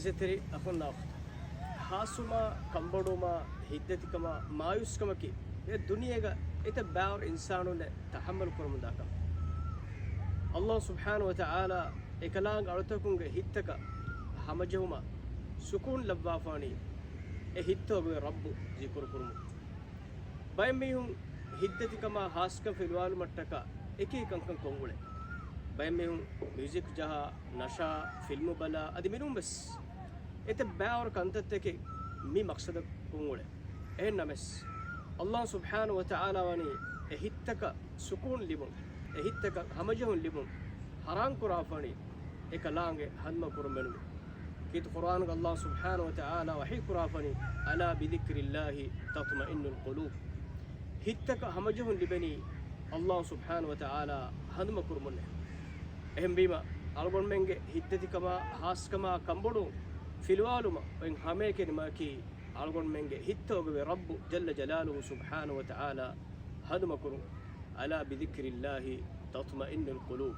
عزتري أخونا أخت حاسما كمبروما هيدتكما مايوسكما كي الدنيا إتباور إنسانون تحمل كرم داكم الله سبحانه وتعالى إكلان أرتكون هيتك همجهما سكون لبافاني هيتو رب ذكر كرم بيميهم هيدتكما هاسكم في الوال متكا إكي كنكن كونغولي بيميهم ميوزك جها نشا فيلم بلا أدي منهم بس إتباور كنتتك مي مقصد كونغولي إيه نمس الله سبحانه وتعالى واني هيتك سكون لبون هيتك همجهون لبون حرام كرافاني إكلانغ هدم كرمنو كيت قرآن الله سبحانه وتعالى وحي كرافاني ألا بذكر الله تطمئن القلوب هيتك همجهون لبني الله سبحانه وتعالى هدم كرمنه එහෙන් බීම අල්ගොන් මෙන්ගේ හිත්තතිකම හාස්කම කම්බොඩු ෆිල්වාලුම වෙන් හැමේ කෙනමකි අල්ගොන් මෙන්ගේ හිත්තෝගේ රබ්බු ජල්ල ජලාලුහු සුබ්හානහු වතාලා හදම කුරු අලා බිදික්රිල්ලාහි තත්මයින්නුල් කුලූබ්